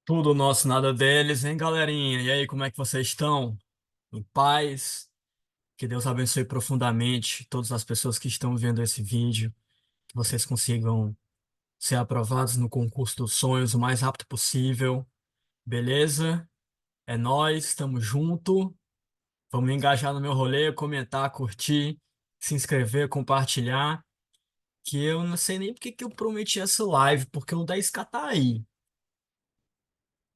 Tudo nosso, nada deles, hein, galerinha? E aí, como é que vocês estão? Em paz? Que Deus abençoe profundamente todas as pessoas que estão vendo esse vídeo, que vocês consigam ser aprovados no concurso dos sonhos o mais rápido possível, beleza? É nóis, estamos junto. Vamos engajar no meu rolê, comentar, curtir, se inscrever, compartilhar. Que eu não sei nem porque que eu prometi essa live, porque o 10K tá aí.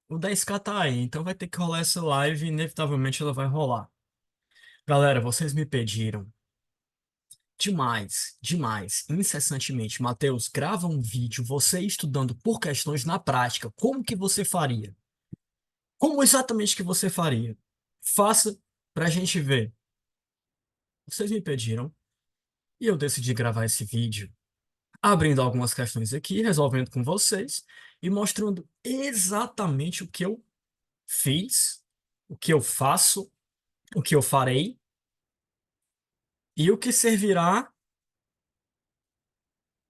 O 10K tá aí, então vai ter que rolar essa live e inevitavelmente ela vai rolar. Galera, vocês me pediram demais, demais, incessantemente. Matheus, grava um vídeo, você estudando por questões na prática. Como que você faria? Como exatamente que você faria? Faça pra gente ver. Vocês me pediram e eu decidi gravar esse vídeo, abrindo algumas questões aqui, resolvendo com vocês e mostrando exatamente o que eu fiz, o que eu faço, o que eu farei e o que servirá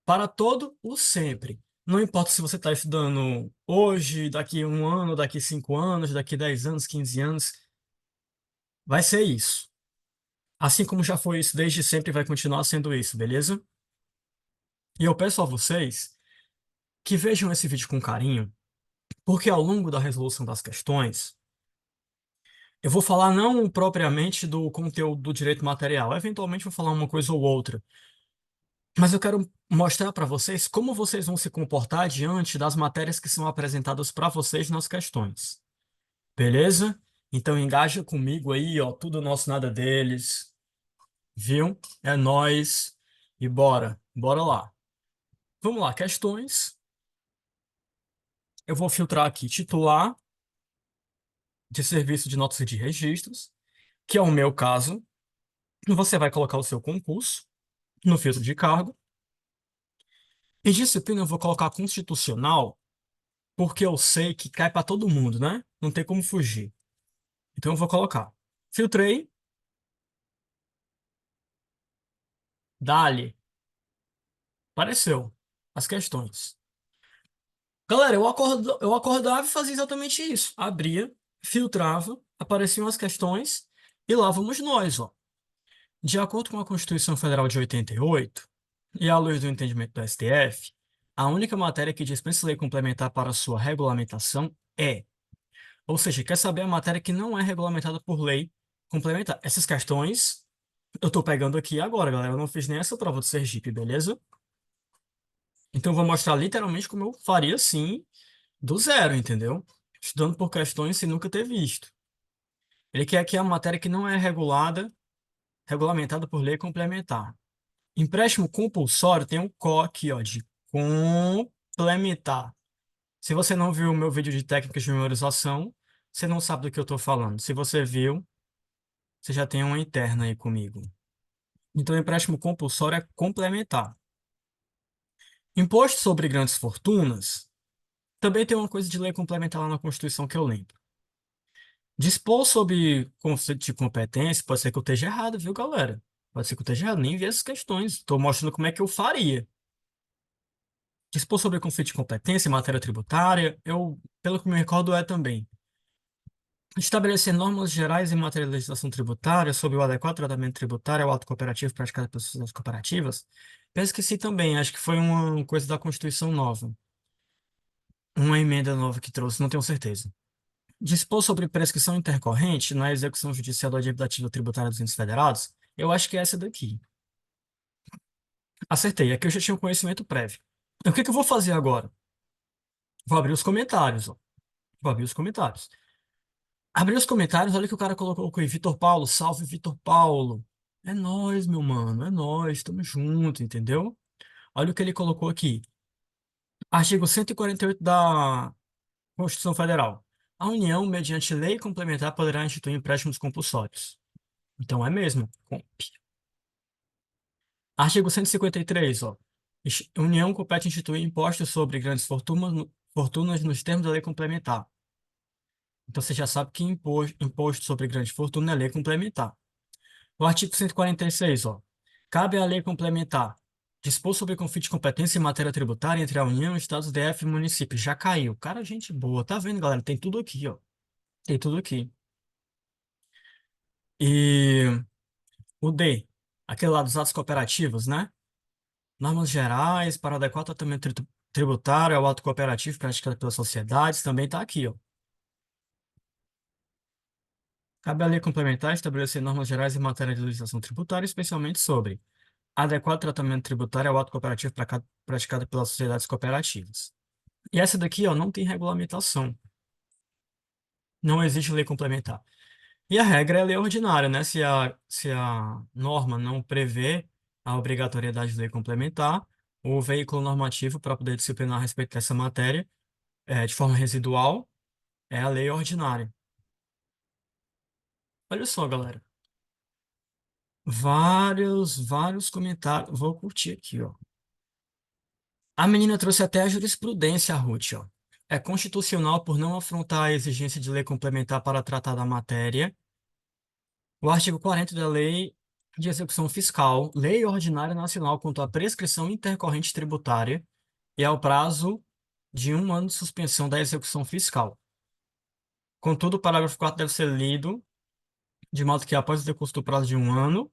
para todo o sempre. Não importa se você está estudando hoje, daqui 1 ano, daqui 5 anos, daqui 10 anos, 15 anos, vai ser isso. Assim como já foi isso desde sempre, vai continuar sendo isso, beleza? E eu peço a vocês que vejam esse vídeo com carinho, porque ao longo da resolução das questões, eu vou falar não propriamente do conteúdo do direito material, eventualmente vou falar uma coisa ou outra, mas eu quero mostrar para vocês como vocês vão se comportar diante das matérias que são apresentadas para vocês nas questões. Beleza? Então engaja comigo aí, ó, tudo nosso, nada deles, viu? É nóis. E bora lá. Vamos lá, questões. Eu vou filtrar aqui titular de serviço de notas e de registros, que é o meu caso. Você vai colocar o seu concurso no filtro de cargo. Em disciplina eu vou colocar constitucional, porque eu sei que cai para todo mundo, né? Não tem como fugir. Então eu vou colocar. Filtrei, dali, apareceu as questões. Galera, eu acordava e fazia exatamente isso. Abria, filtrava, apareciam as questões e lá vamos nós, ó. De acordo com a Constituição Federal de 88 e à luz do entendimento do STF, a única matéria que dispensa lei complementar para sua regulamentação é, ou seja, quer saber a matéria que não é regulamentada por lei complementar. Essas questões eu tô pegando aqui agora, galera. Eu não fiz nem essa prova do Sergipe, beleza? Então eu vou mostrar literalmente como eu faria sim do zero, entendeu? Estudando por questões sem nunca ter visto. Ele quer aqui a matéria que não é regulamentada por lei complementar. Empréstimo compulsório tem um CO aqui, ó, de complementar. Se você não viu o meu vídeo de técnicas de memorização, você não sabe do que eu estou falando. Se você viu, você já tem uma interna aí comigo. Então, empréstimo compulsório é complementar. Imposto sobre grandes fortunas também tem uma coisa de lei complementar lá na Constituição que eu lembro. Dispor sobre conceito de competência, pode ser que eu esteja errado, viu, galera? Pode ser que eu esteja errado, nem vi essas questões. Estou mostrando como é que eu faria. Dispor sobre conflito de competência em matéria tributária, pelo que me recordo, é também. Estabelecer normas gerais em matéria de legislação tributária sobre o adequado tratamento tributário ao ato cooperativo praticado pelas sociedades cooperativas. Penso que sim também, acho que foi uma coisa da Constituição nova. Uma emenda nova que trouxe, não tenho certeza. Dispor sobre prescrição intercorrente na execução judicial da dívida ativa tributária dos entes federados, eu acho que é essa daqui. Acertei, aqui eu já tinha um conhecimento prévio. O que que eu vou fazer agora? Vou abrir os comentários, ó. Vou abrir os comentários. Abri os comentários, olha o que o cara colocou aí. Vitor Paulo, salve Vitor Paulo. É nóis, meu mano, é nóis, tamo junto, entendeu? Olha o que ele colocou aqui. Artigo 148 da Constituição Federal. A União, mediante lei complementar, poderá instituir empréstimos compulsórios. Então é mesmo. Artigo 153, ó. União compete instituir impostos sobre grandes fortunas nos termos da lei complementar. Então você já sabe que imposto sobre grande fortuna é lei complementar. O artigo 146, ó. Cabe à lei complementar. Dispor sobre conflito de competência em matéria tributária entre a União, Estados, DF e municípios. Já caiu. Cara, gente boa. Tá vendo, galera? Tem tudo aqui, ó. Tem tudo aqui. E o D, aquele lá dos atos cooperativos, né? Normas gerais para adequar o tratamento tributário ao ato cooperativo praticado pelas sociedades, também está aqui, ó. Cabe à lei complementar estabelecer normas gerais em matéria de legislação tributária, especialmente sobre adequado tratamento tributário ao ato cooperativo praticado pelas sociedades cooperativas. E essa daqui, ó, não tem regulamentação. Não existe lei complementar. E a regra é a lei ordinária, né? Se a norma não prevê a obrigatoriedade de lei complementar, o veículo normativo para poder disciplinar a respeito dessa matéria, de forma residual, é a lei ordinária. Olha só, galera. Vários comentários. Vou curtir aqui, ó. A menina trouxe até a jurisprudência, Ruth, ó. É constitucional por não afrontar a exigência de lei complementar para tratar da matéria. O artigo 40 da Lei de Execução Fiscal, Lei Ordinária Nacional quanto à prescrição intercorrente tributária e ao prazo de 1 ano de suspensão da execução fiscal. Contudo, o parágrafo 4 deve ser lido de modo que, após o decurso do prazo de 1 ano,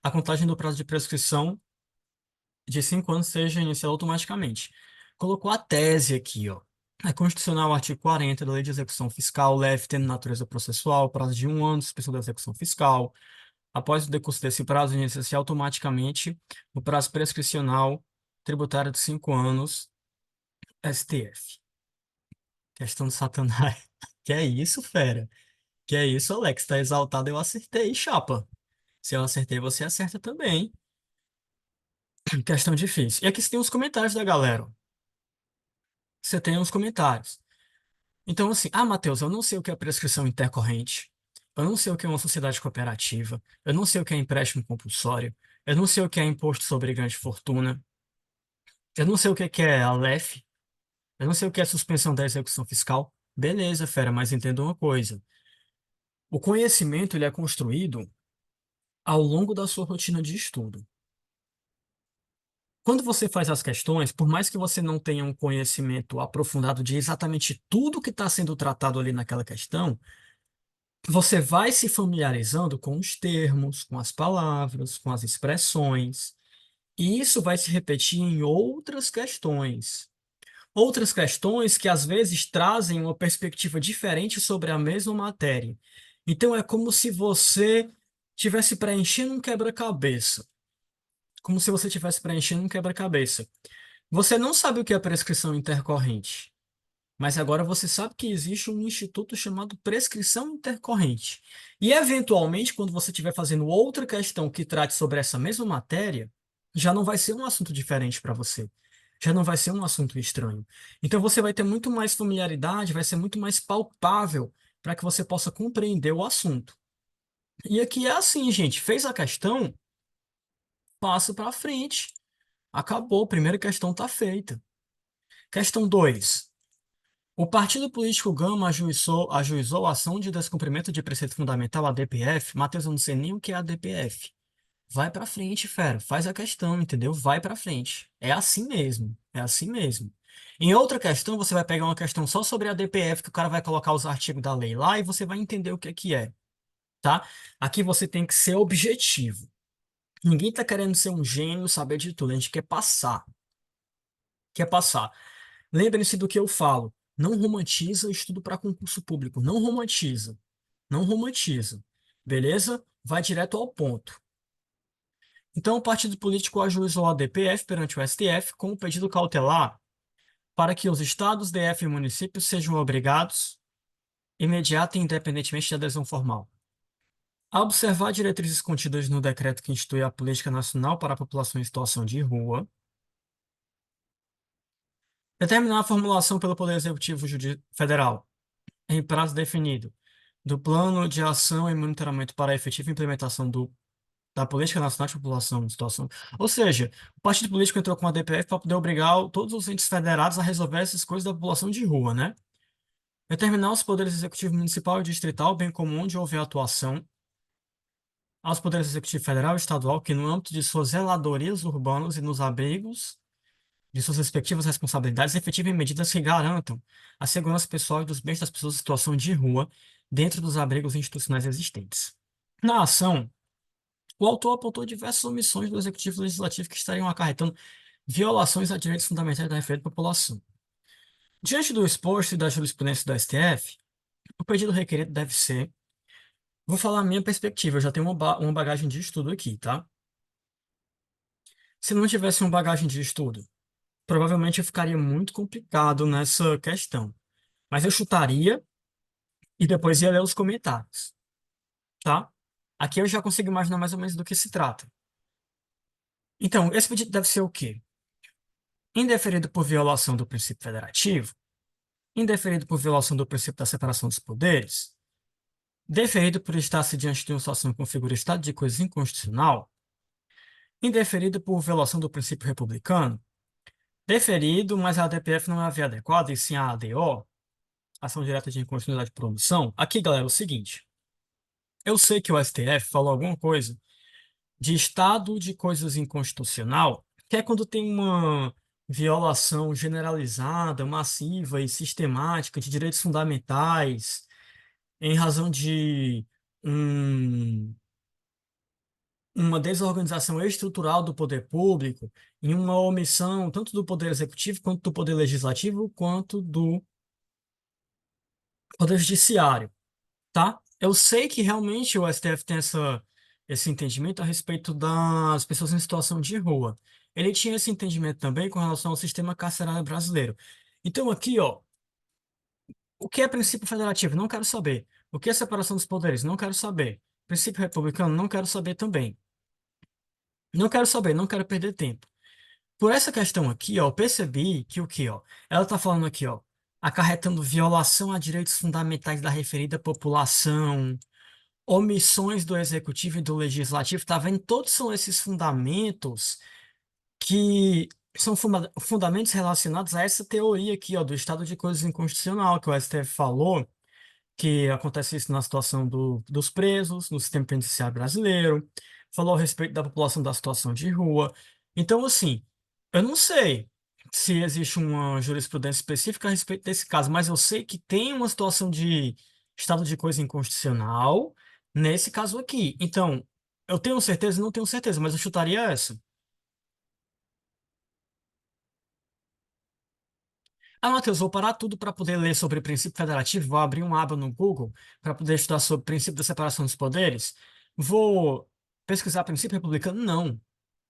a contagem do prazo de prescrição de 5 anos seja iniciada automaticamente. Colocou a tese aqui, ó. É constitucional o artigo 40 da Lei de Execução Fiscal, leve tendo natureza processual, prazo de 1 ano de suspensão da execução fiscal. Após o decurso desse prazo, inicia-se automaticamente o prazo prescricional tributário de 5 anos, STF. Questão do Satanás. Que é isso, fera? Que é isso, Alex? Tá exaltado, eu acertei, chapa. Se eu acertei, você acerta também. Questão difícil. E aqui você tem os comentários da galera. Você tem os comentários. Então, assim, Matheus, eu não sei o que é prescrição intercorrente. Eu não sei o que é uma sociedade cooperativa. Eu não sei o que é empréstimo compulsório. Eu não sei o que é imposto sobre grande fortuna. Eu não sei o que é a LEF. Eu não sei o que é suspensão da execução fiscal. Beleza, fera, mas entenda uma coisa. O conhecimento ele é construído ao longo da sua rotina de estudo. Quando você faz as questões, por mais que você não tenha um conhecimento aprofundado de exatamente tudo que está sendo tratado ali naquela questão, você vai se familiarizando com os termos, com as palavras, com as expressões, e isso vai se repetir em outras questões. Outras questões que às vezes trazem uma perspectiva diferente sobre a mesma matéria. Então é como se você estivesse preenchendo um quebra-cabeça. Como se você estivesse preenchendo um quebra-cabeça. Você não sabe o que é prescrição intercorrente, mas agora você sabe que existe um instituto chamado prescrição intercorrente. E, eventualmente, quando você estiver fazendo outra questão que trate sobre essa mesma matéria, já não vai ser um assunto diferente para você. Já não vai ser um assunto estranho. Então, você vai ter muito mais familiaridade, vai ser muito mais palpável para que você possa compreender o assunto. E aqui é assim, gente. Fez a questão, passa para frente. Acabou, a primeira questão está feita. Questão 2. O partido político Gama ajuizou a ação de descumprimento de preceito fundamental, a DPF. Matheus, eu não sei nem o que é a DPF. Vai pra frente, fera. Faz a questão, entendeu? Vai pra frente. É assim mesmo. É assim mesmo. Em outra questão, você vai pegar uma questão só sobre a DPF, que o cara vai colocar os artigos da lei lá e você vai entender o que é, tá? Aqui você tem que ser objetivo. Ninguém tá querendo ser um gênio, saber de tudo. A gente quer passar. Quer passar. Lembrem-se do que eu falo. Não romantiza estudo para concurso público. Não romantiza. Não romantiza. Beleza? Vai direto ao ponto. Então, o partido político ajuizou a DPF perante o STF com o pedido cautelar para que os estados, DF e municípios sejam obrigados, imediata e independentemente de adesão formal, a observar diretrizes contidas no decreto que institui a Política Nacional para a População em Situação de Rua, determinar a formulação pelo Poder Executivo Federal, em prazo definido, do Plano de Ação e Monitoramento para a efetiva implementação da Política Nacional de População em Situação. Ou seja, o partido político entrou com a DPF para poder obrigar todos os entes federados a resolver essas coisas da população de rua, né? Determinar os poderes executivo municipal e distrital, bem como onde houver atuação, aos poderes executivo federal e estadual que, no âmbito de suas zeladorias urbanas e nos abrigos de suas respectivas responsabilidades, efetivem medidas que garantam a segurança pessoal e dos bens das pessoas em situação de rua dentro dos abrigos institucionais existentes. Na ação, o autor apontou diversas omissões do Executivo Legislativo que estariam acarretando violações a direitos fundamentais da referida população. Diante do exposto e da jurisprudência do STF, o pedido requerido deve ser. Vou falar a minha perspectiva, eu já tenho uma bagagem de estudo aqui, tá? Se não tivesse uma bagagem de estudo, provavelmente eu ficaria muito complicado nessa questão. Mas eu chutaria e depois ia ler os comentários, tá? Aqui eu já consigo imaginar mais ou menos do que se trata. Então, esse pedido deve ser o quê? Indeferido por violação do princípio federativo, indeferido por violação do princípio da separação dos poderes, deferido por estar-se diante de uma situação que configura estado de coisas inconstitucional, indeferido por violação do princípio republicano, deferido, mas a ADPF não é a via adequada, e sim a ADO, ação direta de inconstitucionalidade por omissão. Aqui, galera, é o seguinte. Eu sei que o STF falou alguma coisa de estado de coisas inconstitucional, que é quando tem uma violação generalizada, massiva e sistemática de direitos fundamentais, em razão de um uma desorganização estrutural do poder público e uma omissão tanto do poder executivo, quanto do poder legislativo, quanto do poder judiciário, tá? Eu sei que realmente o STF tem esse entendimento a respeito das pessoas em situação de rua. Ele tinha esse entendimento também com relação ao sistema carcerário brasileiro. Então aqui, ó, o que é princípio federativo? Não quero saber. O que é separação dos poderes? Não quero saber. Princípio republicano? Não quero saber também. Não quero saber, não quero perder tempo. Por essa questão aqui, ó, eu percebi que o quê, ó? Ela tá falando aqui, ó, acarretando violação a direitos fundamentais da referida população, omissões do executivo e do legislativo, tá vendo? Todos são esses fundamentos que são fundamentos relacionados a essa teoria aqui, ó, do estado de coisas inconstitucional que o STF falou que acontece isso na situação dos presos, no sistema penitenciário brasileiro, falou a respeito da população da situação de rua. Então, assim, eu não sei se existe uma jurisprudência específica a respeito desse caso, mas eu sei que tem uma situação de estado de coisa inconstitucional nesse caso aqui. Então, eu tenho certeza e não tenho certeza, mas eu chutaria essa. Ah, Matheus, vou parar tudo para poder ler sobre princípio federativo. Vou abrir uma aba no Google para poder estudar sobre o princípio da separação dos poderes. Vou pesquisar princípio republicano? Não.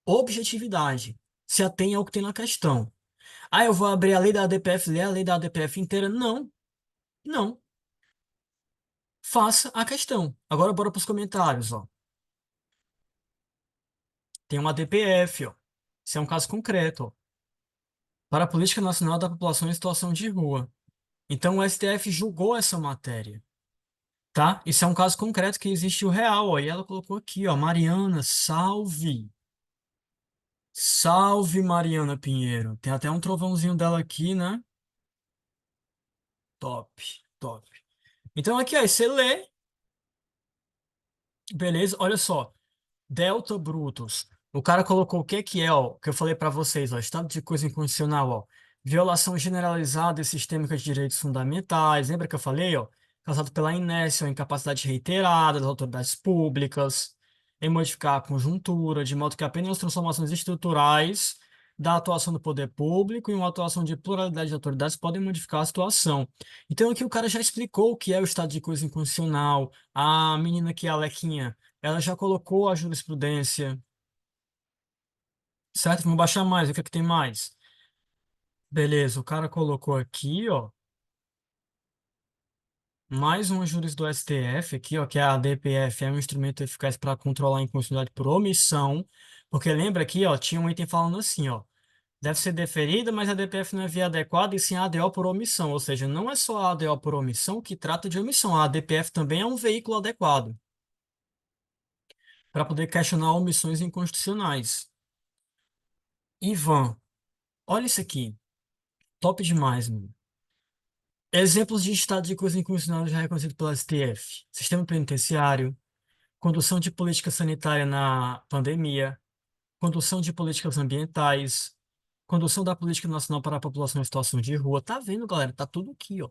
Objetividade. Se atém ao que tem na questão. Ah, eu vou abrir a lei da ADPF, ler a lei da ADPF inteira? Não. Não. Faça a questão. Agora bora para os comentários, ó. Tem uma ADPF, ó. Isso é um caso concreto, ó. Para a Política Nacional da População em Situação de Rua. Então o STF julgou essa matéria. Tá? Isso é um caso concreto que existe o real, ó. E ela colocou aqui, ó, Mariana, salve. Salve, Mariana Pinheiro. Tem até um trovãozinho dela aqui, né? Top, top. Então aqui, ó, você lê, beleza? Olha só. Delta Brutus. O cara colocou o que que é, ó, que eu falei para vocês, ó, estado de coisa inconstitucional, ó, violação generalizada e sistêmica de direitos fundamentais. Lembra que eu falei, ó, causado pela inércia ou incapacidade reiterada das autoridades públicas em modificar a conjuntura, de modo que apenas transformações estruturais da atuação do poder público e uma atuação de pluralidade de autoridades podem modificar a situação. Então aqui o cara já explicou o que é o estado de coisa inconstitucional. A menina aqui, a Alequinha, ela já colocou a jurisprudência, certo? Vamos baixar mais. O que é que tem mais? Beleza, o cara colocou aqui, ó, mais uma juiz do STF aqui, ó, que é a DPF, é um instrumento eficaz para controlar a inconstitucionalidade por omissão. Porque lembra aqui, ó, tinha um item falando assim, ó, deve ser deferida, mas a DPF não é via adequada e sim a ADO por omissão. Ou seja, não é só a ADO por omissão que trata de omissão. A DPF também é um veículo adequado para poder questionar omissões inconstitucionais. Ivan, olha isso aqui. Top demais, mano. Exemplos de estado de coisa inconstitucional já reconhecido pela STF. Sistema penitenciário, condução de política sanitária na pandemia, condução de políticas ambientais, condução da política nacional para a população em situação de rua. Tá vendo, galera? Tá tudo aqui, ó.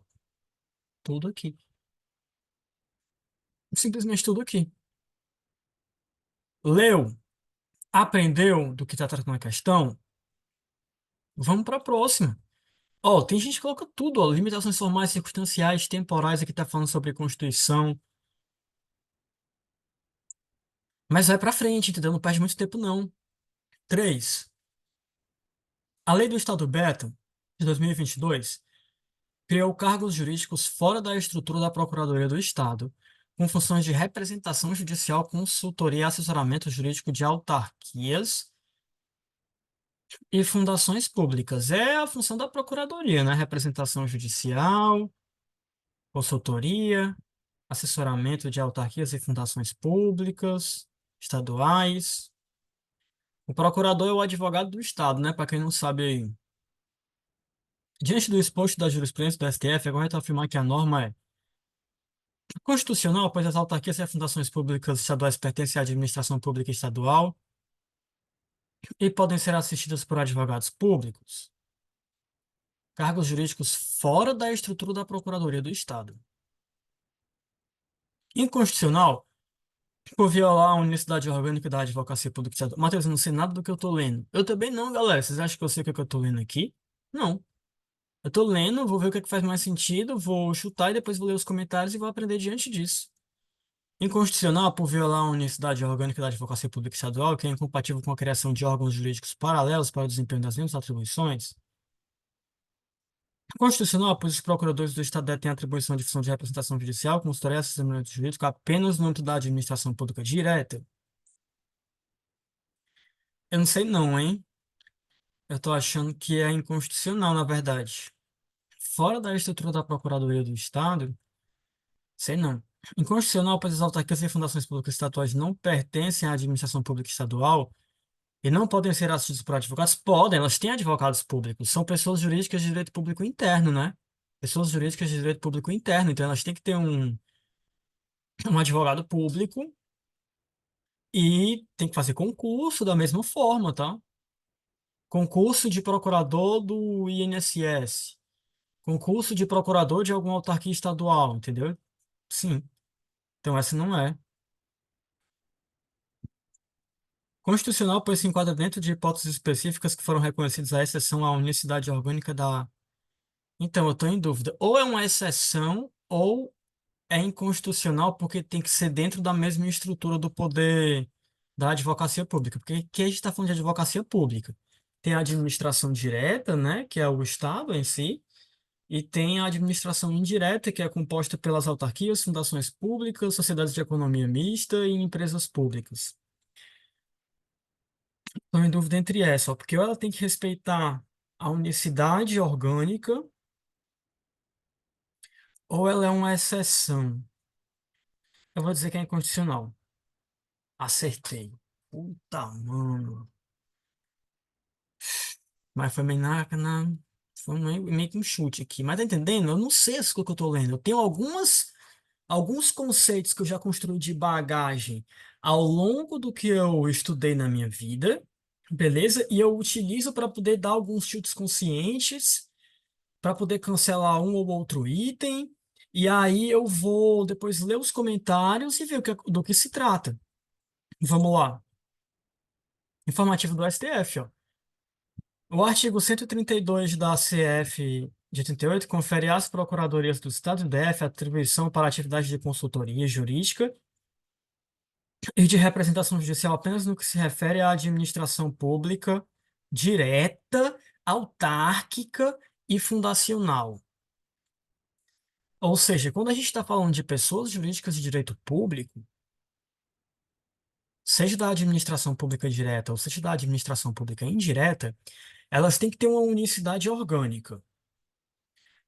Tudo aqui. Simplesmente tudo aqui. Leu, aprendeu do que está tratando a questão? Vamos para a próxima. Ó, tem gente que coloca tudo, ó. Limitações formais, circunstanciais, temporais, aqui tá falando sobre Constituição. Mas vai para frente, entendeu? Não perde muito tempo, não. 3. A Lei do Estado Beta, de 2022, criou cargos jurídicos fora da estrutura da Procuradoria do Estado, com funções de representação judicial, consultoria e assessoramento jurídico de autarquias e fundações públicas. É a função da Procuradoria, né? Representação judicial, consultoria, assessoramento de autarquias e fundações públicas, estaduais. O procurador é o advogado do Estado, né? Para quem não sabe aí. Diante do exposto da jurisprudência do STF, é correto afirmar que a norma é constitucional, pois as autarquias e as fundações públicas estaduais pertencem à administração pública estadual e podem ser assistidas por advogados públicos, cargos jurídicos fora da estrutura da Procuradoria do Estado. Inconstitucional, por violar a unicidade orgânica da advocacia pública estadual. Matheus, eu não sei nada do que eu tô lendo. Eu também não, galera. Vocês acham que eu sei o que eu tô lendo aqui? Não. Eu tô lendo, vou ver o que é que faz mais sentido, vou chutar e depois vou ler os comentários e vou aprender diante disso. Inconstitucional por violar a unicidade orgânica da advocacia pública estadual, que é incompatível com a criação de órgãos jurídicos paralelos para o desempenho das mesmas atribuições. Constitucional, pois os procuradores do Estado detêm a atribuição de função de representação judicial, consultoria e assessoramento jurídico apenas no âmbito da administração pública direta. Eu não sei não, hein? Eu tô achando que é inconstitucional, na verdade. Fora da estrutura da Procuradoria do Estado, sei não. Inconstitucional, pois as autarquias e fundações públicas estaduais não pertencem à administração pública estadual e não podem ser assistidos por advogados? Podem, elas têm advogados públicos. São pessoas jurídicas de direito público interno, né? Pessoas jurídicas de direito público interno. Então, elas têm que ter um advogado público e tem que fazer concurso da mesma forma, tá? Concurso de procurador do INSS. Concurso de procurador de alguma autarquia estadual, entendeu? Sim. Então, essa não é. Constitucional, pois se enquadra dentro de hipóteses específicas que foram reconhecidas à exceção à unicidade orgânica da. Então, eu estou em dúvida. Ou é uma exceção, ou é inconstitucional, porque tem que ser dentro da mesma estrutura do poder da advocacia pública. Porque aqui a gente está falando de advocacia pública. Tem a administração direta, né, que é o Estado em si, e tem a administração indireta, que é composta pelas autarquias, fundações públicas, sociedades de economia mista e empresas públicas. Estou em dúvida entre essa, ó, porque ou ela tem que respeitar a unicidade orgânica, ou ela é uma exceção. Eu vou dizer que é inconstitucional. Acertei. Puta, mano. Mas foi foi meio que um chute aqui. Mas tá entendendo? Eu não sei as coisas que eu tô lendo. Eu tenho alguns conceitos que eu já construí de bagagem ao longo do que eu estudei na minha vida, beleza? E eu utilizo para poder dar alguns chutes conscientes para poder cancelar um ou outro item. E aí eu vou depois ler os comentários e ver do que se trata. Vamos lá. Informativo do STF, ó. O artigo 132 da CF de 88 confere às procuradorias do Estado e DF atribuição para atividade de consultoria jurídica e de representação judicial apenas no que se refere à administração pública direta, autárquica e fundacional. Ou seja, quando a gente está falando de pessoas jurídicas de direito público, seja da administração pública direta ou seja da administração pública indireta, elas têm que ter uma unicidade orgânica.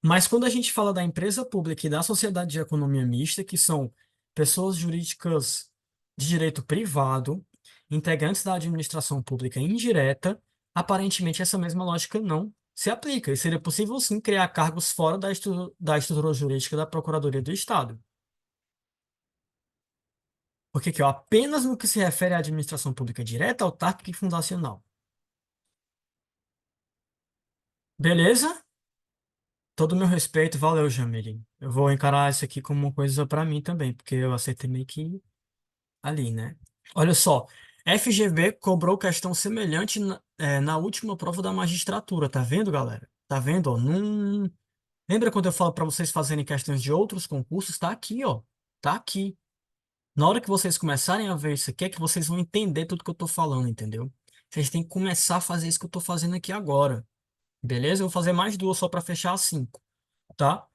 Mas quando a gente fala da empresa pública e da sociedade de economia mista, que são pessoas jurídicas de direito privado, integrantes da administração pública indireta, aparentemente essa mesma lógica não se aplica. E seria possível sim criar cargos fora da estrutura jurídica da Procuradoria do Estado. Porque aqui, ó, apenas no que se refere à administração pública direta, autárquica e fundacional. Beleza? Todo o meu respeito, valeu, Jamile. Eu vou encarar isso aqui como uma coisa pra mim também, porque eu acertei meio que ali, né? Olha só, FGV cobrou questão semelhante na última prova da magistratura, tá vendo, galera? Tá vendo, ó? Lembra quando eu falo pra vocês fazerem questões de outros concursos? Tá aqui, ó. Tá aqui. Na hora que vocês começarem a ver isso aqui, é que vocês vão entender tudo que eu tô falando, entendeu? Vocês têm que começar a fazer isso que eu tô fazendo aqui agora. Beleza? Eu vou fazer mais duas só pra fechar as cinco, tá?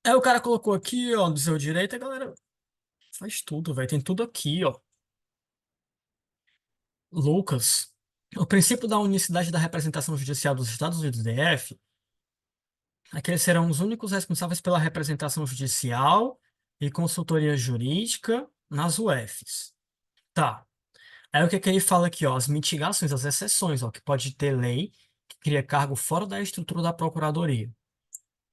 Aí o cara colocou aqui, ó, do seu direito, a galera faz tudo, velho. Tem tudo aqui, ó. Lucas, o princípio da unicidade da representação judicial dos Estados Unidos DF é que eles serão os únicos responsáveis pela representação judicial e consultoria jurídica nas UFs. Tá. Aí o que é que ele fala aqui, ó? As mitigações, as exceções, ó, que pode ter lei que cria cargo fora da estrutura da Procuradoria.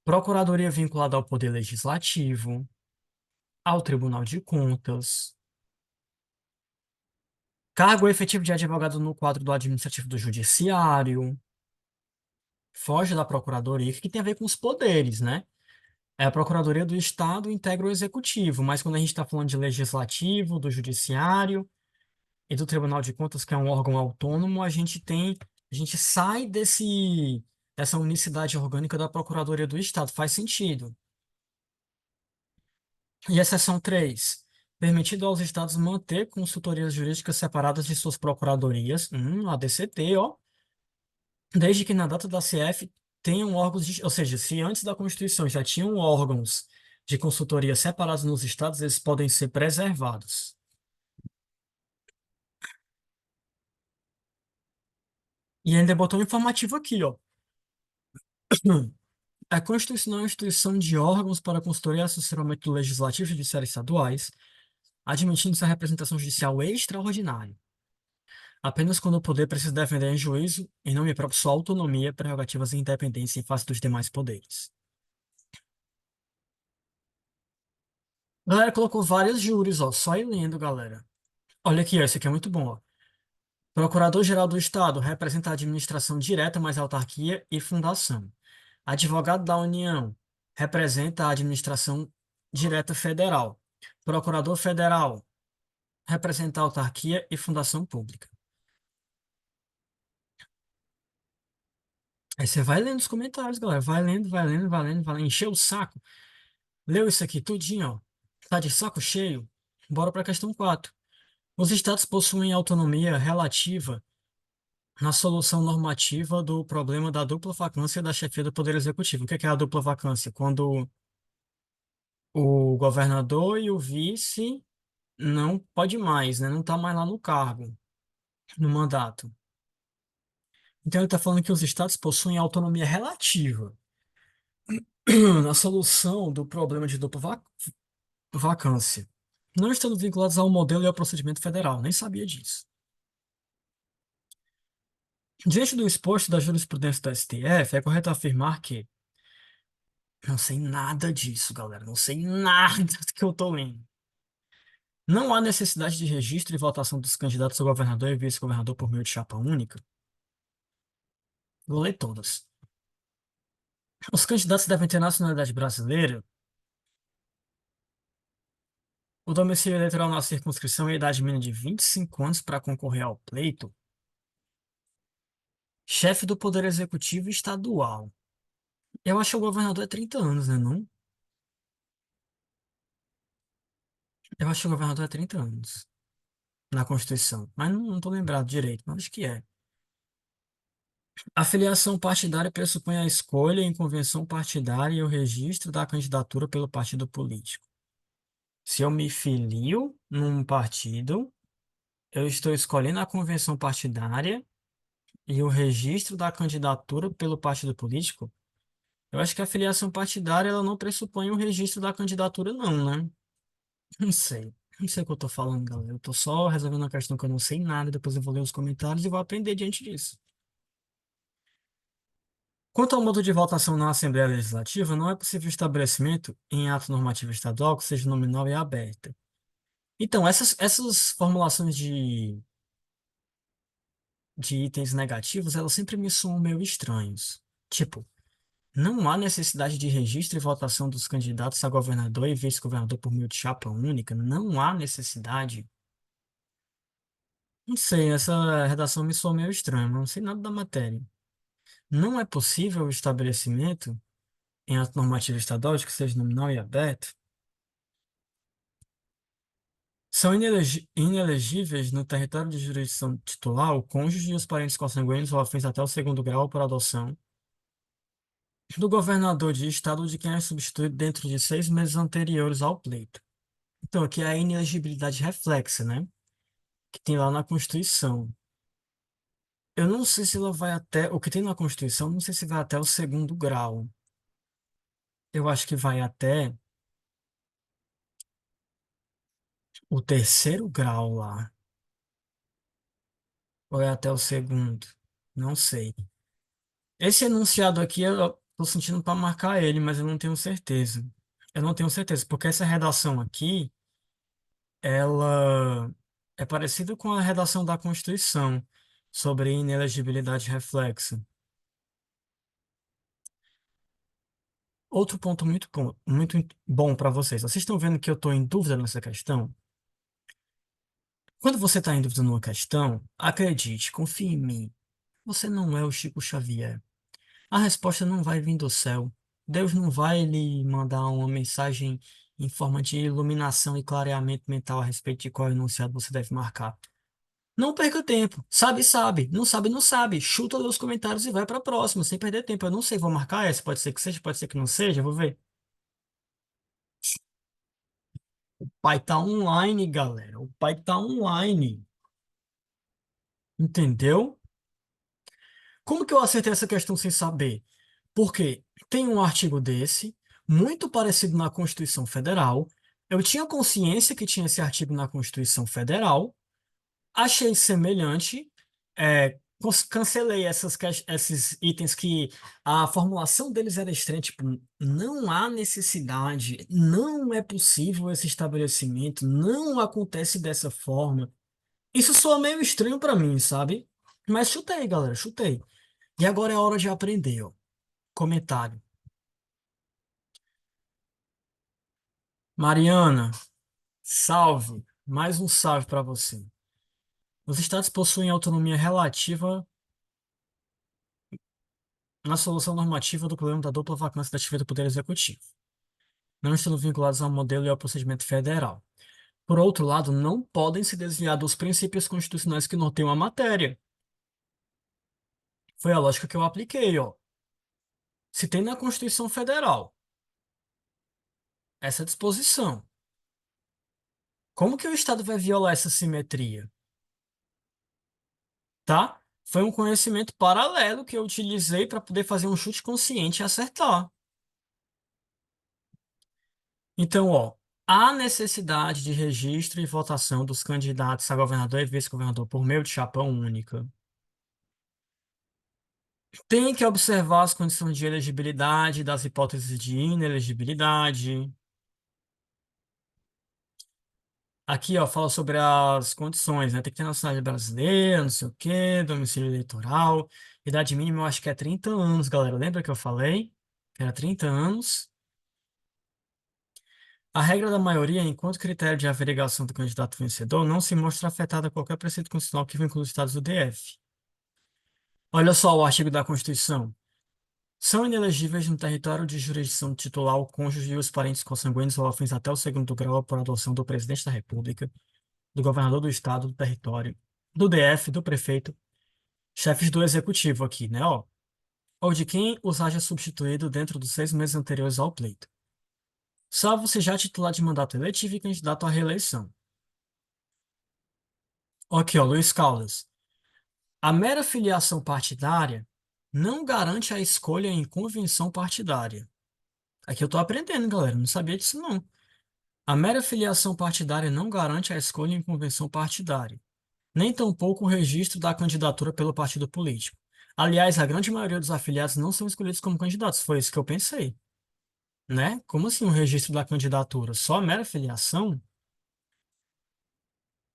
Procuradoria vinculada ao Poder Legislativo, ao Tribunal de Contas. Cargo efetivo de advogado no quadro do administrativo do Judiciário. Foge da Procuradoria, que tem a ver com os poderes, né? É a Procuradoria do Estado integra o Executivo, mas quando a gente está falando de Legislativo, do Judiciário e do Tribunal de Contas, que é um órgão autônomo, a gente sai dessa unicidade orgânica da Procuradoria do Estado. Faz sentido. E a seção 3, permitido aos estados manter consultorias jurídicas separadas de suas procuradorias, ADCT, ó, desde que na data da CF tenham órgãos, ou seja, se antes da Constituição já tinham órgãos de consultoria separados nos estados, eles podem ser preservados. E ainda botou um informativo aqui, ó. A Constituição é uma instituição de órgãos para consultoria e assessoramento do legislativo e judiciário estaduais, admitindo-se a representação judicial extraordinária, apenas quando o poder precisa defender em juízo, em nome próprio, sua autonomia, prerrogativas e independência em face dos demais poderes. A galera colocou vários júris, ó, só ir lendo, galera. Olha aqui, ó, esse aqui é muito bom, ó. Procurador-Geral do Estado representa a administração direta, mais autarquia e fundação. Advogado da União representa a administração direta federal. Procurador Federal representa a autarquia e fundação pública. Aí você vai lendo os comentários, galera. Vai lendo, vai lendo, vai lendo, vai lendo. Encheu o saco. Leu isso aqui tudinho, ó. Tá de saco cheio? Bora para a questão 4. Os estados possuem autonomia relativa na solução normativa do problema da dupla vacância da chefia do Poder Executivo. O que é a dupla vacância? Quando o governador e o vice não pode mais, né? Não está mais lá no cargo, no mandato. Então ele está falando que os estados possuem autonomia relativa na solução do problema de dupla vacância, não estando vinculados ao modelo e ao procedimento federal. Nem sabia disso. Diante do exposto da jurisprudência do STF, é correto afirmar que não sei nada disso, galera. Não sei nada do que eu tô lendo. Não há necessidade de registro e votação dos candidatos a governador e vice-governador por meio de chapa única. Vou ler todas. Os candidatos devem ter nacionalidade brasileira, o domicílio eleitoral na circunscrição e a idade mínima de 25 anos para concorrer ao pleito, chefe do Poder Executivo Estadual. Eu acho que o governador é 30 anos, né, não? Eu acho que o governador é 30 anos na Constituição, mas não tô lembrado direito, mas acho que é. A filiação partidária pressupõe a escolha em convenção partidária e o registro da candidatura pelo partido político. Se eu me filio num partido, eu estou escolhendo a convenção partidária e o registro da candidatura pelo partido político. Eu acho que a filiação partidária ela não pressupõe o registro da candidatura, não, né? Não sei. Não sei o que eu tô falando, galera. Eu tô só resolvendo uma questão que eu não sei nada, depois eu vou ler os comentários e vou aprender diante disso. Quanto ao modo de votação na Assembleia Legislativa, não é possível estabelecimento em ato normativo estadual que seja nominal e aberta. Então, essas formulações de itens negativos, elas sempre me soam meio estranhos. Tipo, não há necessidade de registro e votação dos candidatos a governador e vice-governador por meio de chapa única. Não há necessidade. Não sei, essa redação me soa meio estranha, mas não sei nada da matéria. Não é possível o estabelecimento em ato normativo estadual de que seja nominal e aberto. São inelegíveis no território de jurisdição titular o cônjuge e os parentes consanguíneos ou afins até o segundo grau por adoção do governador de estado de quem é substituído dentro de 6 meses anteriores ao pleito. Então, aqui é a inelegibilidade reflexa, né? Que tem lá na Constituição. Eu não sei se ela vai até. O que tem na Constituição, não sei se vai até o segundo grau. Eu acho que vai até o terceiro grau lá. Ou é até o segundo? Não sei. Esse enunciado aqui eu tô sentindo para marcar ele, mas eu não tenho certeza. Eu não tenho certeza, porque essa redação aqui, ela é parecida com a redação da Constituição sobre inelegibilidade reflexa. Outro ponto muito bom para vocês. Vocês estão vendo que eu estou em dúvida nessa questão? Quando você está em dúvida numa questão, acredite, confie em mim. Você não é o Chico Xavier. A resposta não vai vir do céu. Deus não vai lhe mandar uma mensagem em forma de iluminação e clareamento mental a respeito de qual enunciado você deve marcar. Não perca tempo. Sabe, sabe. Não sabe, não sabe. Chuta lá os comentários e vai para a próxima, sem perder tempo. Eu não sei, vou marcar essa. Pode ser que seja, pode ser que não seja. Vou ver. O pai tá online, galera. O pai tá online. Entendeu? Como que eu acertei essa questão sem saber? Porque tem um artigo desse, muito parecido na Constituição Federal. Eu tinha consciência que tinha esse artigo na Constituição Federal, achei semelhante, cancelei esses itens que a formulação deles era estranha, tipo, não há necessidade, não é possível esse estabelecimento, não acontece dessa forma. Isso soa meio estranho pra mim, sabe? Mas chutei, galera, chutei. E agora é hora de aprender, ó. Comentário. Mariana, salve. Mais um salve para você. Os estados possuem autonomia relativa na solução normativa do problema da dupla vacância da chefia do Poder Executivo, não estando vinculados ao modelo e ao procedimento federal. Por outro lado, não podem se desviar dos princípios constitucionais que norteiam a matéria. Foi a lógica que eu apliquei, ó. Se tem na Constituição Federal essa disposição, como que o Estado vai violar essa simetria? Tá? Foi um conhecimento paralelo que eu utilizei para poder fazer um chute consciente e acertar. Então, ó, há necessidade de registro e votação dos candidatos a governador e vice-governador por meio de chapa única. Tem que observar as condições de elegibilidade das hipóteses de inelegibilidade. Aqui, ó, fala sobre as condições, né? Tem que ter nacionalidade brasileira, não sei o quê, domicílio eleitoral. Idade mínima, eu acho que é 30 anos, galera. Lembra que eu falei? Que era 30 anos. A regra da maioria, enquanto critério de averiguação do candidato vencedor, não se mostra afetada a qualquer preceito constitucional que vincule os Estados do DF. Olha só o artigo da Constituição. São inelegíveis no território de jurisdição titular o cônjuge e os parentes consanguíneos ou afins até o segundo grau por adoção do presidente da República, do governador do estado, do território, do DF, do prefeito, chefes do executivo aqui, né, ó, ou de quem os haja substituído dentro dos 6 meses anteriores ao pleito, salvo se já titular de mandato eletivo e candidato à reeleição. Aqui, ó, Luiz Caldas. A mera filiação partidária não garante a escolha em convenção partidária. Aqui eu tô aprendendo, galera. Não sabia disso, não. A mera filiação partidária não garante a escolha em convenção partidária, nem tampouco o registro da candidatura pelo partido político. Aliás, a grande maioria dos afiliados não são escolhidos como candidatos. Foi isso que eu pensei, né? Como assim o registro da candidatura? Só a mera filiação?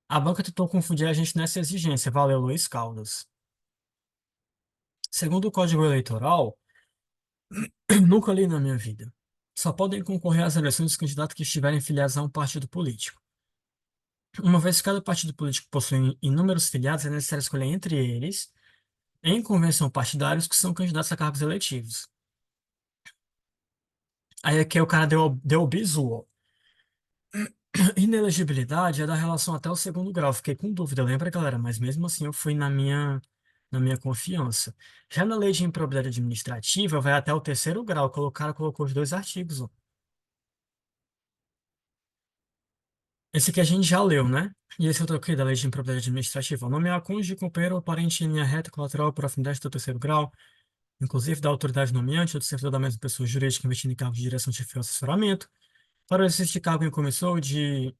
A banca tentou confundir a gente nessa exigência. Valeu, Luiz Caldas. Segundo o Código Eleitoral, nunca li na minha vida. Só podem concorrer às eleições os candidatos que estiverem filiados a um partido político. Uma vez que cada partido político possui inúmeros filiados, é necessário escolher entre eles, em convenção partidários, que são candidatos a cargos eletivos. Aí aqui o cara deu o bizu, ó. Inelegibilidade é da relação até o segundo grau. Fiquei com dúvida, lembra, galera? Mas mesmo assim eu fui na minha confiança. Já na lei de improbidade administrativa, vai até o terceiro grau. O cara colocou os dois artigos, ó. Esse aqui a gente já leu, né? E esse outro aqui da lei de improbidade administrativa. Nomear cônjuge, companheiro ou parente em linha reta, colateral por afinidade do terceiro grau, inclusive da autoridade nomeante ou do servidor da mesma pessoa jurídica investindo em cargo de direção, chefia ou assessoramento, para o exercício de cargo em comissão ou de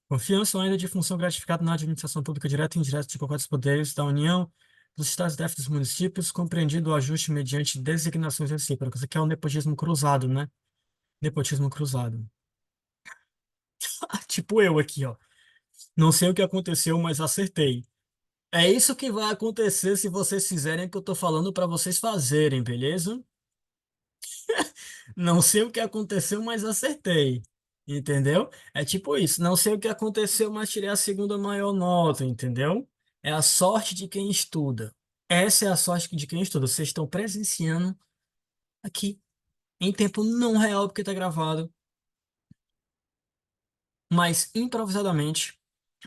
confiança ou ainda de função gratificada na administração pública direta e indireta de qualquer dos poderes da União, dos Estados e DF dos municípios, compreendido o ajuste mediante designações recíprocas. Aqui é o nepotismo cruzado, né? Nepotismo cruzado. Tipo eu aqui, ó. Não sei o que aconteceu, mas acertei. É isso que vai acontecer se vocês fizerem o que eu tô falando para vocês fazerem, beleza? Não sei o que aconteceu, mas acertei. Entendeu? É tipo isso. Não sei o que aconteceu, mas tirei a segunda maior nota, entendeu? É a sorte de quem estuda. Essa é a sorte de quem estuda. Vocês estão presenciando aqui, em tempo não real, porque está gravado, mas improvisadamente,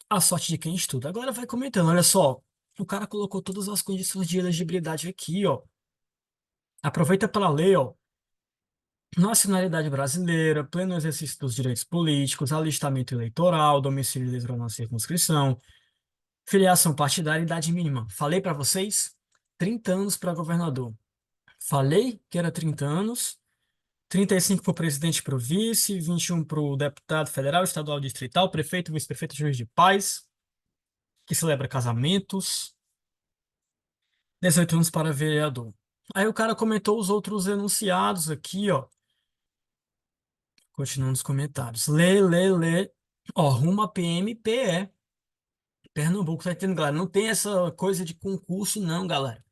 a sorte de quem estuda. Agora vai comentando, olha só. O cara colocou todas as condições de elegibilidade aqui, ó. Aproveita para ler, ó. Nacionalidade brasileira, pleno exercício dos direitos políticos, alistamento eleitoral, domicílio eleitoral na circunscrição, filiação partidária e idade mínima. Falei para vocês? 30 anos para governador. Falei que era 30 anos, 35 para o presidente e para o vice, 21 para o deputado federal, estadual, distrital, prefeito, vice-prefeito, juiz de paz, que celebra casamentos, 18 anos para vereador. Aí o cara comentou os outros enunciados aqui, ó. Continuando nos comentários. Lê. Ó, rumo a PMPE. Pernambuco, tá entendendo, galera? Não tem essa coisa de concurso, não, galera.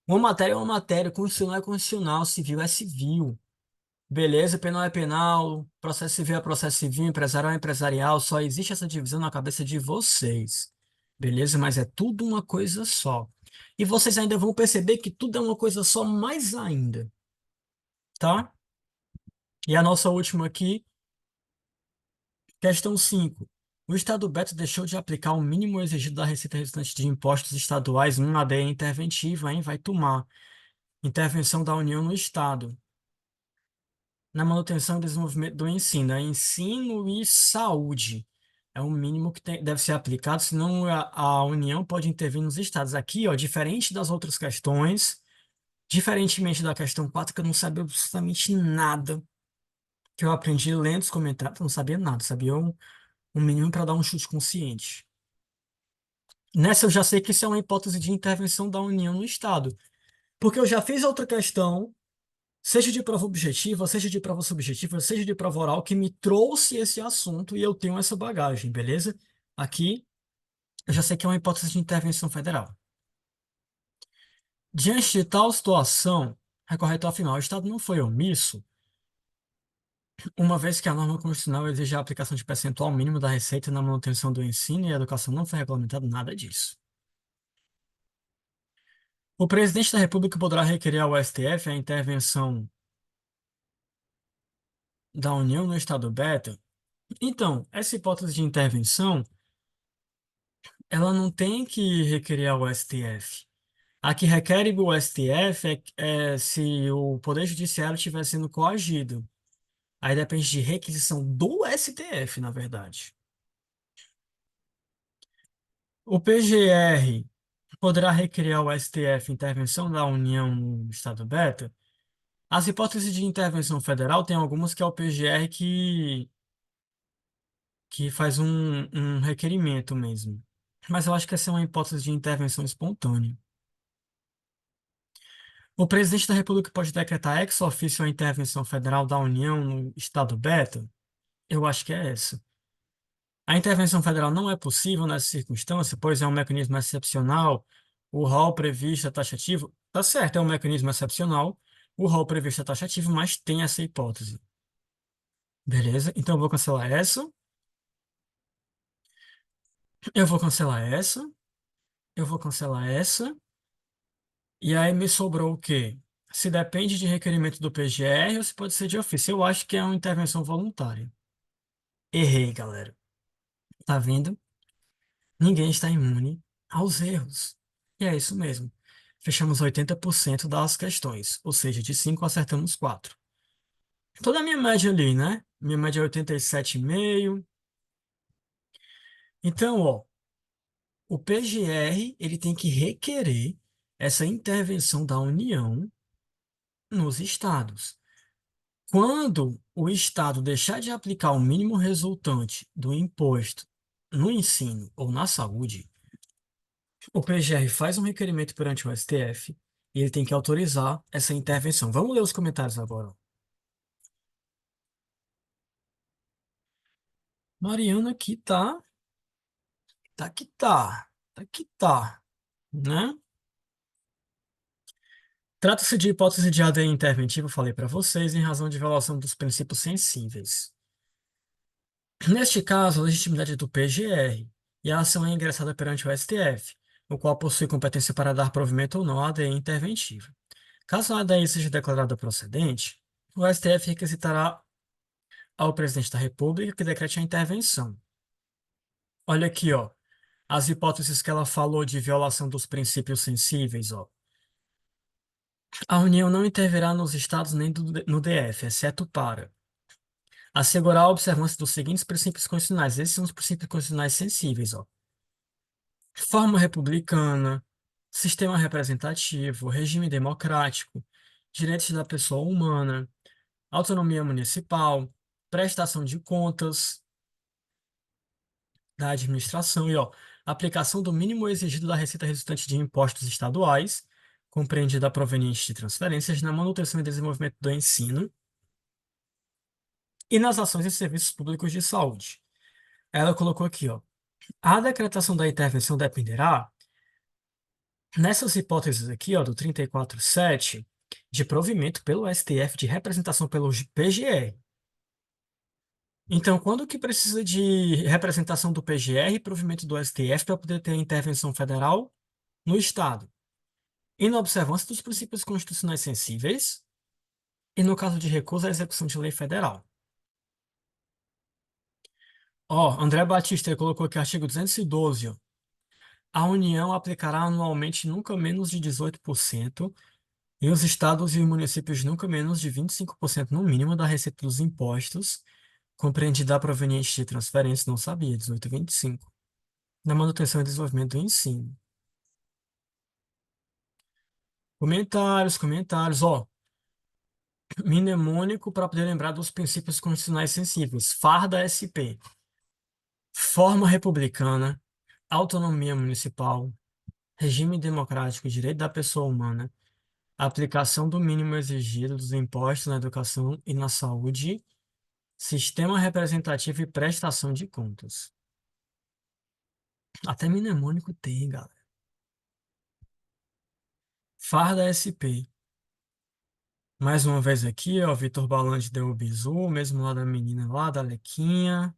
Uma matéria é uma matéria, constitucional é constitucional, civil é civil. Beleza, penal é penal, processo civil é processo civil, empresarial é empresarial, só existe essa divisão na cabeça de vocês. Beleza? Mas é tudo uma coisa só. E vocês ainda vão perceber que tudo é uma coisa só mais ainda, tá? E a nossa última aqui. Questão 5. O Estado Beto deixou de aplicar o mínimo exigido da Receita Resultante de Impostos Estaduais. AD é interventiva, hein? Vai tomar. Intervenção da União no Estado. Na manutenção e desenvolvimento do ensino. É ensino e saúde. É o mínimo que deve ser aplicado, senão a União pode intervir nos estados. Aqui, ó, diferente das outras questões, diferentemente da questão 4, que eu não sabia absolutamente nada, que eu aprendi lendo os comentários, eu não sabia nada, sabia um mínimo para dar um chute consciente. Nessa eu já sei que isso é uma hipótese de intervenção da União no Estado. Porque eu já fiz outra questão, seja de prova objetiva, seja de prova subjetiva, seja de prova oral, que me trouxe esse assunto e eu tenho essa bagagem, beleza? Aqui eu já sei que é uma hipótese de intervenção federal. Diante de tal situação, é correto afirmar, o Estado não foi omisso, uma vez que a norma constitucional exige a aplicação de percentual mínimo da receita na manutenção do ensino e a educação não foi regulamentado nada disso. O presidente da República poderá requerer ao STF a intervenção da União no Estado beta. Então, essa hipótese de intervenção, ela não tem que requerer ao STF. A que requer o STF é se o Poder Judiciário estiver sendo coagido. Aí depende de requisição do STF, na verdade. O PGR poderá requerer ao STF intervenção da União no Estado beta. As hipóteses de intervenção federal tem algumas que é o PGR que faz um requerimento mesmo. Mas eu acho que essa é uma hipótese de intervenção espontânea. O presidente da República pode decretar ex officio a intervenção federal da União no Estado beta? Eu acho que é essa. A intervenção federal não é possível nessa circunstância, pois é um mecanismo excepcional. O rol previsto é taxativo. Tá certo, é um mecanismo excepcional. O rol previsto é taxativo, mas tem essa hipótese. Beleza? Então eu vou cancelar essa. Eu vou cancelar essa. Eu vou cancelar essa. E aí me sobrou o quê? Se depende de requerimento do PGR ou se pode ser de ofício. Eu acho que é uma intervenção voluntária. Errei, galera. Tá vendo? Ninguém está imune aos erros. E é isso mesmo. Fechamos 80% das questões, ou seja, de 5 acertamos 4. Toda a minha média ali, né? Minha média é 87,5. Então, ó, o PGR, ele tem que requerer essa intervenção da União nos estados. Quando o estado deixar de aplicar o mínimo resultante do imposto no ensino ou na saúde, o PGR faz um requerimento perante o STF e ele tem que autorizar essa intervenção. Vamos ler os comentários agora. Mariana aqui tá, né? Trata-se de hipótese de ADI interventivo, falei para vocês, em razão de violação dos princípios sensíveis. Neste caso, a legitimidade é do PGR e a ação é ingressada perante o STF, o qual possui competência para dar provimento ou não à ADI interventiva. Caso a ADI seja declarada procedente, o STF requisitará ao presidente da República que decrete a intervenção. Olha aqui, ó, as hipóteses que ela falou de violação dos princípios sensíveis, ó. A União não intervirá nos estados nem no DF, exceto para assegurar a observância dos seguintes princípios constitucionais. Esses são os princípios constitucionais sensíveis, ó. Forma republicana, sistema representativo, regime democrático, direitos da pessoa humana, autonomia municipal, prestação de contas da administração e, ó, aplicação do mínimo exigido da receita resultante de impostos estaduais, compreendida proveniente de transferências na manutenção e desenvolvimento do ensino e nas ações e serviços públicos de saúde. Ela colocou aqui, ó, a decretação da intervenção dependerá, nessas hipóteses aqui, ó, do 34.7, de provimento pelo STF de representação pelo PGR. Então, quando que precisa de representação do PGR e provimento do STF para poder ter a intervenção federal no Estado? E na observância dos princípios constitucionais sensíveis, e no caso de recusa à execução de lei federal. Ó, André Batista ele colocou aqui artigo 212, ó. A União aplicará anualmente nunca menos de 18% e os estados e municípios nunca menos de 25% no mínimo da receita dos impostos, compreendida proveniente de transferências, não sabia, 18 e 25, na manutenção e desenvolvimento do ensino. Comentários, ó. Mnemônico para poder lembrar dos princípios constitucionais sensíveis. Farda SP. Forma republicana, autonomia municipal, regime democrático, direito da pessoa humana, aplicação do mínimo exigido dos impostos na educação e na saúde, sistema representativo e prestação de contas. Até mnemônico tem, galera. Farda SP. Mais uma vez aqui, ó, Vitor Balante deu o bizu, mesmo lá da menina lá, da Lequinha.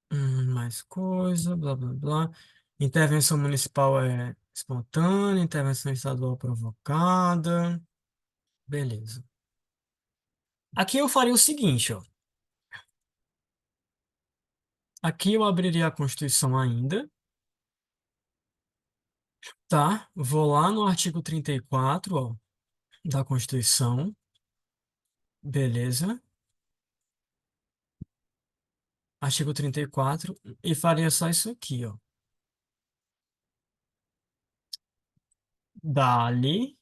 Mais coisa, blá blá blá. Intervenção municipal é espontânea, intervenção estadual provocada. Beleza. Aqui eu faria o seguinte, ó. Aqui eu abriria a Constituição ainda, tá? Vou lá no artigo 34, ó, da Constituição. Beleza. Artigo 34 e faria só isso aqui, ó. Dali,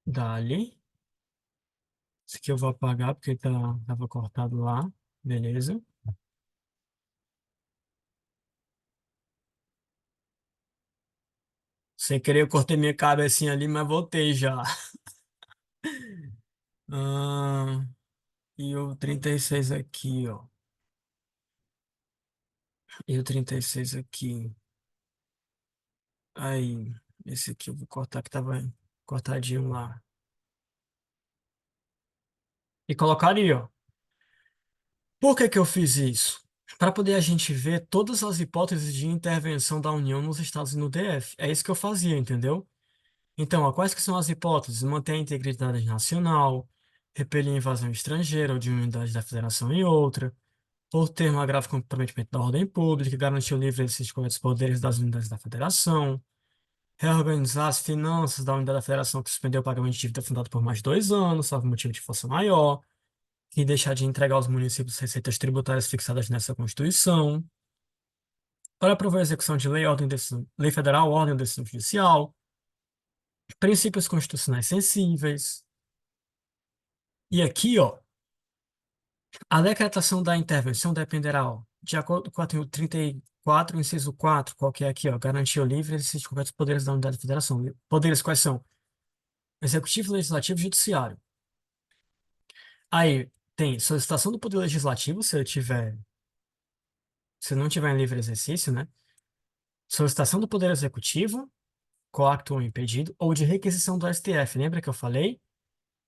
dali. Isso aqui eu vou apagar porque tava cortado lá. Beleza. Sem querer, eu cortei minha cabecinha ali, mas voltei já. Ah, E o 36 aqui, ó. E o 36 aqui. Aí, esse aqui eu vou cortar que tava cortadinho lá. E colocaria, ó. Por que que eu fiz isso? Para poder a gente ver todas as hipóteses de intervenção da União nos Estados e no DF. É isso que eu fazia, entendeu? Então, ó, quais que são as hipóteses? Manter a integridade nacional, repelir a invasão estrangeira ou de uma unidade da federação em outra, por ter um grave comprometimento da ordem pública, garantir o livre exercício de corretos poderes das unidades da federação, reorganizar as finanças da unidade da federação que suspendeu o pagamento de dívida fundada por mais de 2 anos, salvo motivo de força maior, e deixar de entregar aos municípios receitas tributárias fixadas nessa Constituição, para prover a execução de lei, lei federal, ordem ou decisão judicial, princípios constitucionais sensíveis. E aqui, ó, a decretação da intervenção dependerá, ó, de acordo com o artigo 34, inciso 4, qual que é aqui, ó, garantir o livre exercício de completos poderes da unidade da federação. Poderes quais são? Executivo, legislativo e judiciário. Aí tem solicitação do poder legislativo, se não tiver em livre exercício, né? Solicitação do poder executivo, coacto ou impedido, ou de requisição do STF. Lembra que eu falei?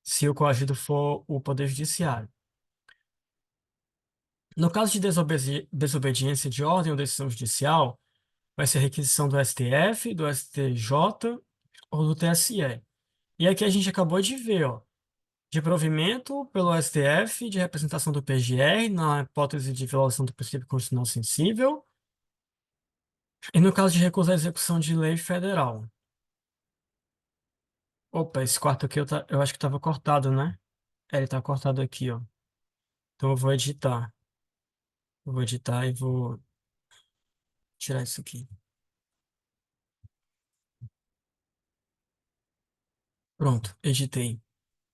Se o coagido for o poder judiciário. No caso de desobediência de ordem ou decisão judicial, vai ser requisição do STF, do STJ ou do TSE. E aqui a gente acabou de ver, ó, de provimento pelo STF, de representação do PGR, na hipótese de violação do princípio constitucional sensível, e no caso de recusa à execução de lei federal. Opa, esse quarto aqui eu acho que estava cortado, né? É, ele tá cortado aqui, ó. Então eu vou editar. Eu vou editar e vou tirar isso aqui. Pronto, editei.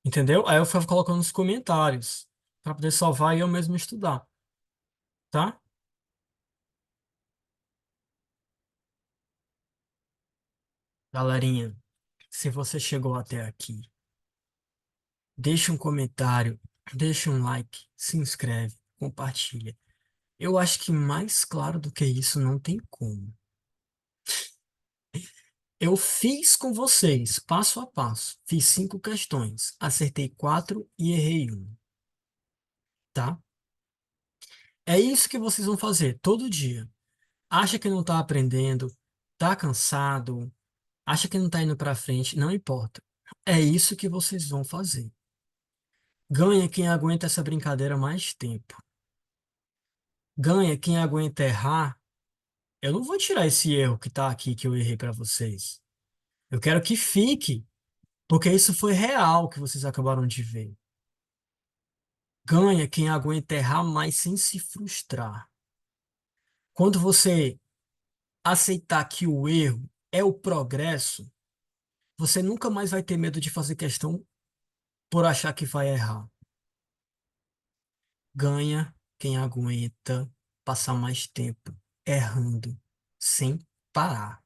Entendeu? Aí eu ficava colocando nos comentários para poder salvar e eu mesmo estudar, tá? Galerinha, se você chegou até aqui, deixa um comentário, deixa um like, se inscreve, compartilha. Eu acho que mais claro do que isso não tem como. Eu fiz com vocês, passo a passo. Fiz 5 questões, acertei 4 e errei um, tá? É isso que vocês vão fazer todo dia. Acha que não tá aprendendo, tá cansado, acha que não tá indo pra frente, não importa. É isso que vocês vão fazer. Ganha quem aguenta essa brincadeira mais tempo. Ganha quem aguenta errar. Eu não vou tirar esse erro que tá aqui que eu errei pra vocês. Eu quero que fique, porque isso foi real que vocês acabaram de ver. Ganha quem aguenta errar mais sem se frustrar. Quando você aceitar que o erro é o progresso, você nunca mais vai ter medo de fazer questão por achar que vai errar. Ganha quem aguenta passar mais tempo errando sem parar.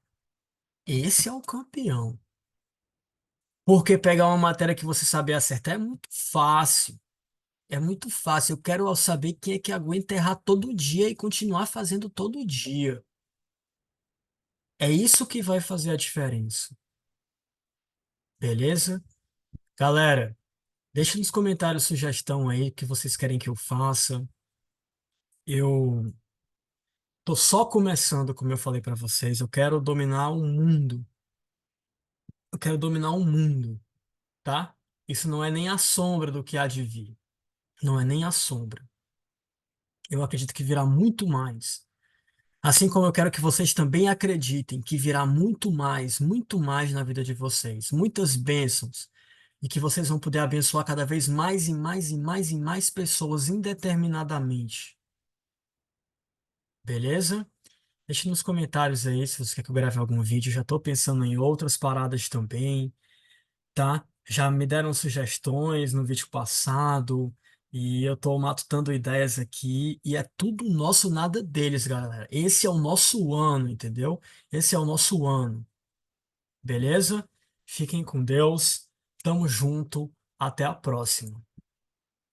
Esse é o campeão. Porque pegar uma matéria que você sabe acertar é muito fácil. É muito fácil. Eu quero saber quem é que aguenta errar todo dia e continuar fazendo todo dia. É isso que vai fazer a diferença. Beleza? Galera, deixa nos comentários sugestão aí que vocês querem que eu faça. Eu tô só começando, como eu falei pra vocês. Eu quero dominar o mundo. Eu quero dominar o mundo, tá? Isso não é nem a sombra do que há de vir. Não é nem a sombra. Eu acredito que virá muito mais. Assim como eu quero que vocês também acreditem que virá muito mais na vida de vocês. Muitas bênçãos. E que vocês vão poder abençoar cada vez mais e mais e mais e mais pessoas indeterminadamente. Beleza? Deixe nos comentários aí se você quer que eu grave algum vídeo. Já estou pensando em outras paradas também, tá? Já me deram sugestões no vídeo passado e eu estou matutando ideias aqui e é tudo nosso, nada deles, galera. Esse é o nosso ano, entendeu? Esse é o nosso ano, beleza? Fiquem com Deus. Tamo junto. Até a próxima.